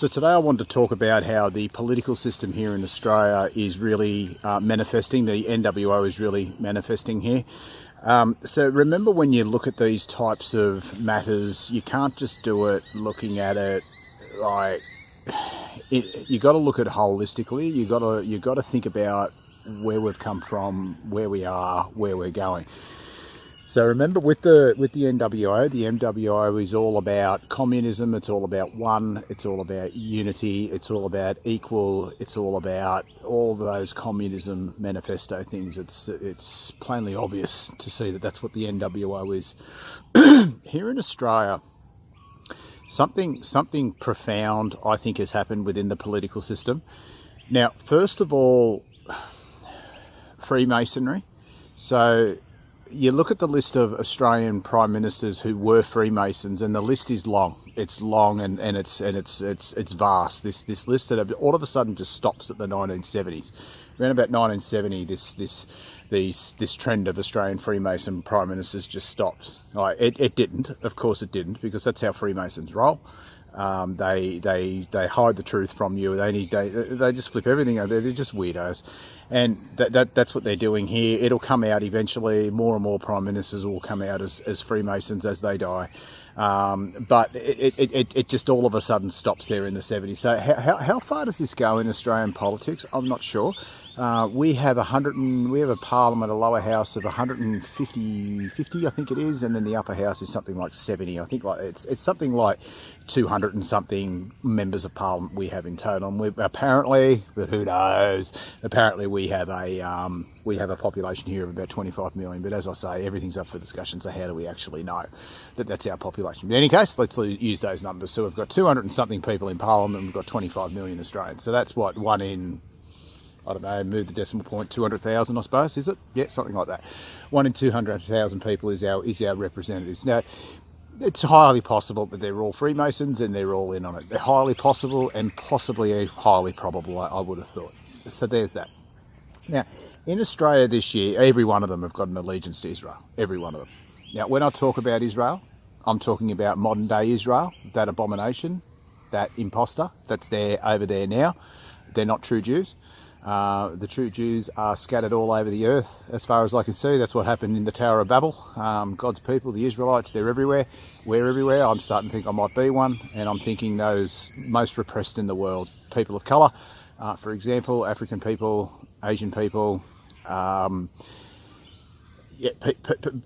So today I wanted to talk about how the political system here in Australia is really manifesting. The NWO is really manifesting here. So remember, when you look at these types of matters, you can't just do it looking at it like you got to look at it holistically. You got to think about where we've come from, where we are, where we're going. So remember, with the NWO is all about communism. It's all about one. It's all about unity. It's all about equal. It's all about all those communism manifesto things. It's plainly obvious to see that that's what the NWO is. Here in Australia, something profound, I think, has happened within the political system. Now, first of all, Freemasonry. So you look at the list of Australian prime ministers who were Freemasons, and the list is long. It's long and it's vast. This list that all of a sudden just stops at the 1970s. Around about 1970, this trend of Australian Freemason prime ministers just stopped. Like it didn't. Of course, it didn't, because that's how Freemasons roll. They hide the truth from you. They just flip everything over. They're just weirdos. And that's what they're doing here. It'll come out eventually. More and more prime ministers will come out as Freemasons as they die. But it just all of a sudden stops there in the 70s. So how far does this go in Australian politics? I'm not sure. We have a parliament, a lower house of 50, I think it is, and then the upper house is something like 70. I think it's something like 200 and something members of parliament we have in total. And we apparently, but who knows? Apparently we have a population here of about 25 million. But as I say, everything's up for discussion. So how do we actually know that that's our population? In any case, let's use those numbers. So we've got 200 and something people in parliament, and we've got 25 million Australians. So that's what, one in, I don't know, move the decimal point, 200,000, I suppose, is it? Yeah, something like that. 1 in 200,000 people is our representatives. Now, it's highly possible that they're all Freemasons and they're all in on it. They're highly possible, and possibly highly probable, I would have thought. So there's that. Now, in Australia this year, every one of them have got an allegiance to Israel. Every one of them. Now, when I talk about Israel, I'm talking about modern day Israel, that abomination, that imposter that's there over there now. They're not true Jews. The true Jews are scattered all over the earth, as far as I can see. That's what happened in the Tower of Babel. God's people, the Israelites, they're everywhere. We're everywhere. I'm starting to think I might be one, and I'm thinking those most repressed in the world, people of colour, for example, African people, Asian people,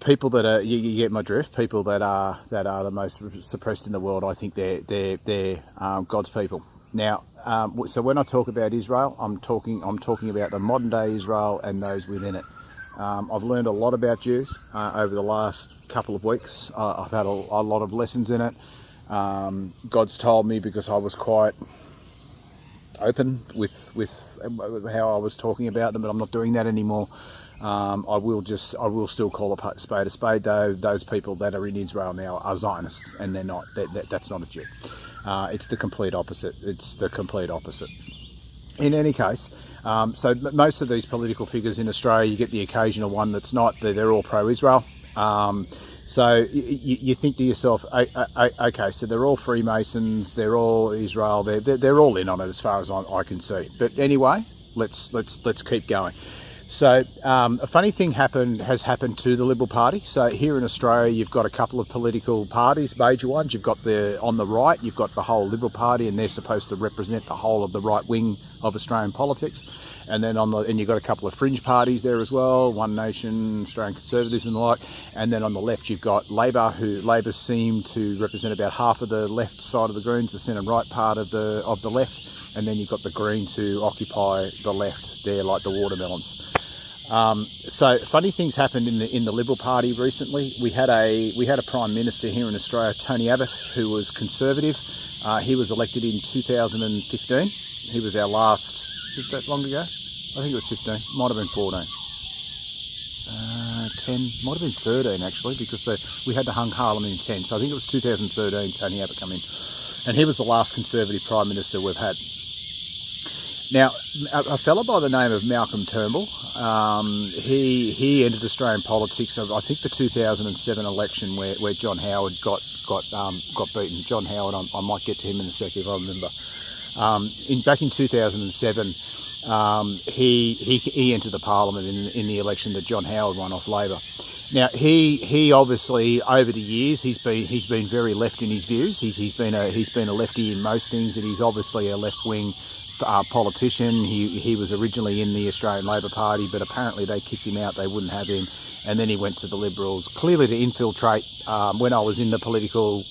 people that are, you get my drift, people that are the most suppressed in the world. I think they're God's people. Now, so when I talk about Israel, I'm talking about the modern day Israel and those within it. I've learned a lot about Jews over the last couple of weeks. I've had a lot of lessons in it. God's told me, because I was quite open with how I was talking about them, but I'm not doing that anymore. I will still call a spade, though. Those people that are in Israel now are Zionists, and they're not. That's not a Jew. It's the complete opposite. It's the complete opposite. In any case, so most of these political figures in Australia, you get the occasional one that's not. They're all pro-Israel. So you think to yourself, okay, so they're all Freemasons, they're all Israel, they're all in on it as far as I can see. But anyway, let's keep going. So a funny thing has happened to the Liberal Party. So here in Australia, you've got a couple of political parties, major ones. You've got on the right, you've got the whole Liberal Party, and they're supposed to represent the whole of the right wing of Australian politics. And then you've got a couple of fringe parties there as well, One Nation, Australian Conservatives and the like. And then on the left, you've got Labor, Labor seem to represent about half of the left side of the Greens, the centre right part of the left. And then you've got the Greens who occupy the left there, like the watermelons. So funny things happened in the Liberal Party recently. We had a Prime Minister here in Australia, Tony Abbott, who was Conservative. He was elected in 2015. He was our last. Is it that long ago? I think it was 15. Might have been 14. 10. Might have been 13 actually, because we had the hung Harlem in 10. So I think it was 2013. Tony Abbott come in, and he was the last Conservative Prime Minister we've had. Now, a fella by the name of Malcolm Turnbull, he entered Australian politics. I think the 2007 election where John Howard got beaten. John Howard, I might get to him in a sec if I remember. Back in 2007, he entered the parliament in the election that John Howard won off Labor. Now he obviously over the years he's been very left in his views. He's been a lefty in most things, and he's obviously a left wing politician. He was originally in the Australian Labor Party, but apparently they kicked him out. They wouldn't have him, and then he went to the Liberals. Clearly to infiltrate. When I was in the political,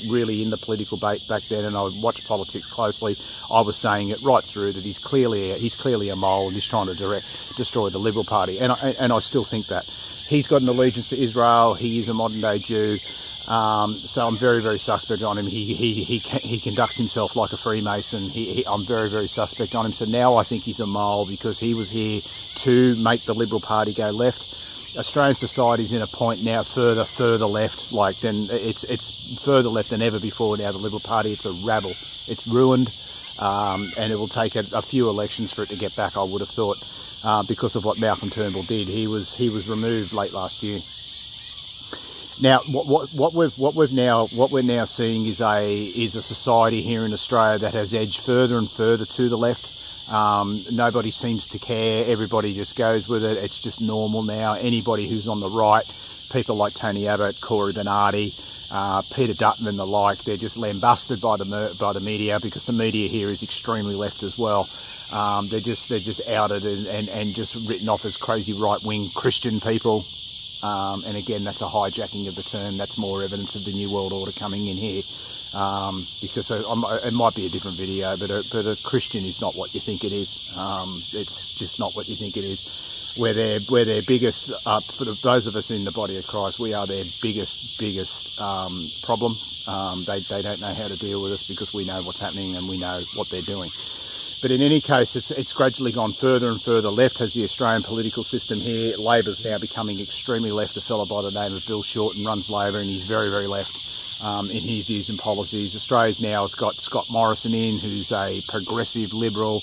really in the political back then, and I watched politics closely, I was saying it right through that he's clearly a mole and he's trying to destroy the Liberal Party, and I still think that. He's got an allegiance to Israel. He is a modern day Jew. So I'm very, very suspect on him. He conducts himself like a Freemason. I'm very, very suspect on him. So now I think he's a mole because he was here to make the Liberal Party go left. Australian society's in a point now further left. It's further left than ever before now. The Liberal Party, it's a rabble. It's ruined, and it will take a few elections for it to get back, I would have thought. Because of what Malcolm Turnbull did, he was removed late last year. Now, what we're now seeing is a society here in Australia that has edged further and further to the left. Nobody seems to care. Everybody just goes with it. It's just normal now. Anybody who's on the right, people like Tony Abbott, Corey Bernardi, Peter Dutton and the like, they're just lambasted by the media because the media here is extremely left as well. They're just outed and just written off as crazy right-wing Christian people. And again, that's a hijacking of the term. That's more evidence of the New World Order coming in here. Because it might be a different video, but a Christian is not what you think it is. It's just not what you think it is. We're their biggest, for those of us in the body of Christ, we are their biggest problem. They don't know how to deal with us because we know what's happening and we know what they're doing. But in any case, it's gradually gone further and further left as the Australian political system here. Labor's now becoming extremely left. A fellow by the name of Bill Shorten runs Labor, and he's very, very left in his views and policies. Australia's now has got Scott Morrison in, who's a progressive liberal,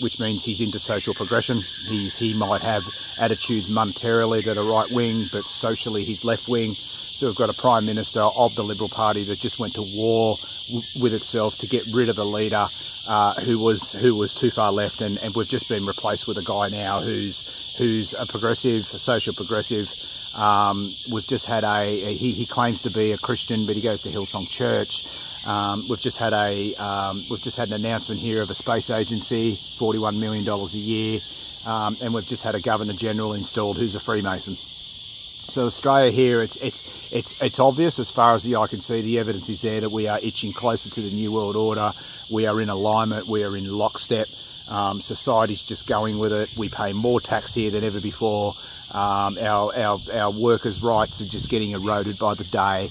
which means he's into social progression. He might have attitudes monetarily that are right wing, but socially he's left wing. So we've got a Prime Minister of the Liberal Party that just went to war with itself to get rid of a leader who was too far left, and we've just been replaced with a guy now who's a progressive, a social progressive. We've just had he claims to be a Christian, but he goes to Hillsong Church. We've just had an announcement here of a space agency, $41 million a year, and we've just had a Governor General installed who's a Freemason. So Australia here, it's obvious as far as the eye can see. The evidence is there that we are itching closer to the New World Order. We are in alignment. We are in lockstep. Society's just going with it. We pay more tax here than ever before. Our workers' rights are just getting eroded by the day.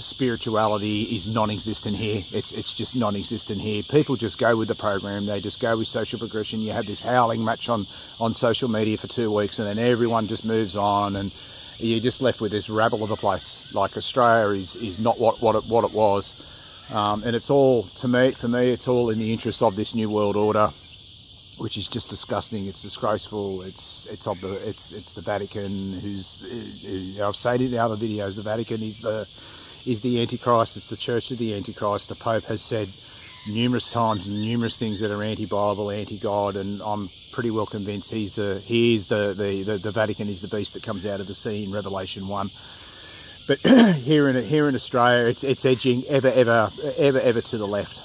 Spirituality is non-existent here. It's just non-existent here. People just go with the program. They just go with social progression. You have this howling match on social media for 2 weeks, and then everyone just moves on, and you're just left with this rabble of a place. Like Australia is not what it was, and it's all for me. It's all in the interest of this New World Order, which is just disgusting. It's disgraceful. It's the Vatican I've said it in other videos. The Vatican is the Antichrist. It's the Church of the Antichrist. The Pope has said numerous times numerous things that are anti-Bible, anti-God, and I'm pretty well convinced the Vatican is the beast that comes out of the sea in Revelation 1. But here in Australia, it's edging ever to the left.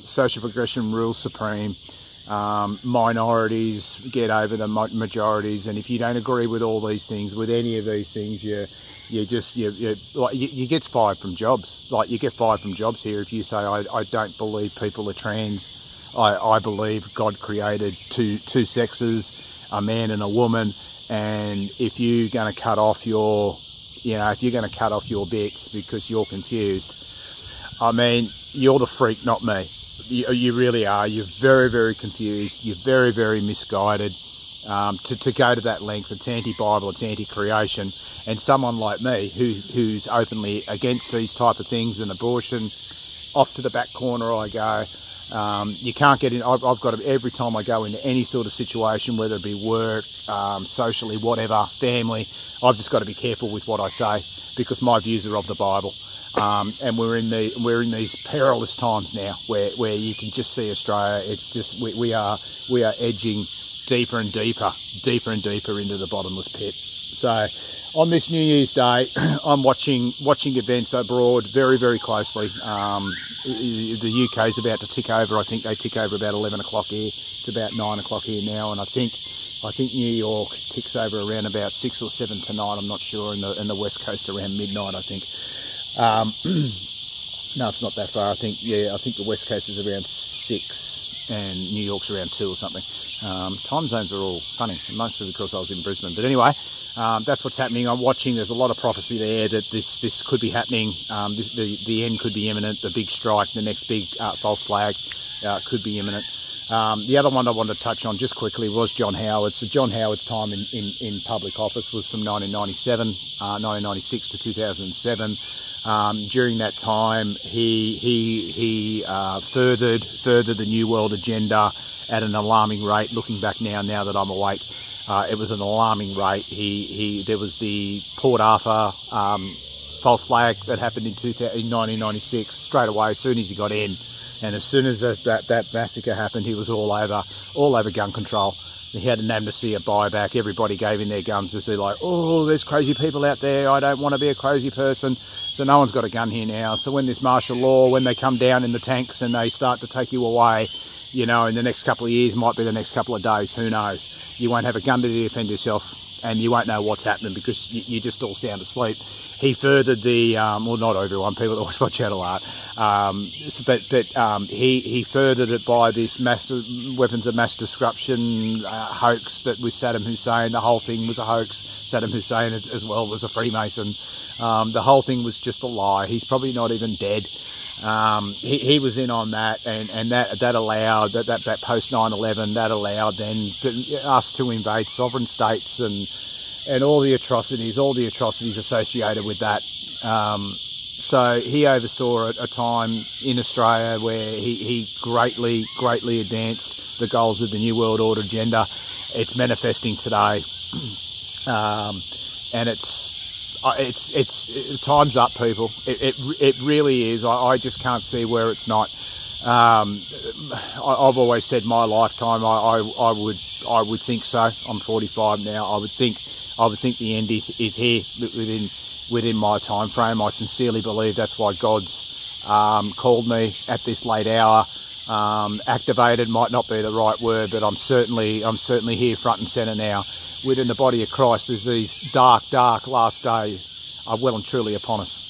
Social progression rules supreme. Minorities get over the majorities, and if you don't agree with all these things, with any of these things, you get fired from jobs. Like, you get fired from jobs here if you say I don't believe people are trans. I believe God created two sexes, a man and a woman, and if you're going to cut off your bits because you're confused, I mean, you're the freak, not me. You really are. You're very, very confused. You're very, very misguided. To go to that length, it's anti-Bible, it's anti-creation, and someone like me who's openly against these type of things and abortion, off to the back corner I go. You can't get in. I've got to, every time I go into any sort of situation, whether it be work, socially, whatever, family, I've just got to be careful with what I say because my views are of the Bible. and we're in these perilous times now where you can just see Australia. It's just we are edging deeper and deeper into the bottomless pit. So on this New Year's Day, I'm watching events abroad very, very closely. The UK's about to tick over. I think they tick over about 11 o'clock here. It's about 9 o'clock here now, and I think New York ticks over around about 6 or 7 tonight. I'm not sure, and the West Coast around midnight, I think. No, it's not that far. I think the West Coast is around 6 and New York's around 2 or something. Time zones are all funny, mostly because I was in Brisbane. But anyway, that's what's happening. I'm watching. There's a lot of prophecy there that this could be happening. The end could be imminent. The big strike, the next big false flag could be imminent. The other one I wanted to touch on just quickly was John Howard. So John Howard's time in public office was from 1996 to 2007. During that time, he furthered the New World agenda at an alarming rate. Looking back now that I'm awake, it was an alarming rate. There was the Port Arthur false flag that happened in 1996 straight away as soon as he got in, and as soon as that massacre happened, he was all over gun control. He had an amnesty, a buyback. Everybody gave in their guns because they're like, oh, there's crazy people out there. I don't want to be a crazy person. So no one's got a gun here now. So when this martial law, when they come down in the tanks and they start to take you away, in the next couple of years, might be the next couple of days, who knows? You won't have a gun to defend yourself, and you won't know what's happening because you just all sound asleep. He furthered the, well, not everyone, people that watch my channel are, but he furthered it by this weapons of mass destruction hoax that with Saddam Hussein. The whole thing was a hoax. Saddam Hussein as well was a Freemason. The whole thing was just a lie. He's probably not even dead. He was in on that, and that allowed that post 9/11, that allowed then us to invade sovereign states and all the atrocities associated with that. So he oversaw a time in Australia where he greatly advanced the goals of the New World Order agenda. It's manifesting today, and it's time's up, people. It really is. I just can't see where it's not. I've always said my lifetime. I would think so. I'm 45 now. I would think the end is here within my time frame. I sincerely believe that's why God's called me at this late hour. Activated might not be the right word, but I'm certainly here front and centre now. Within the body of Christ, there's these dark last days are well and truly upon us.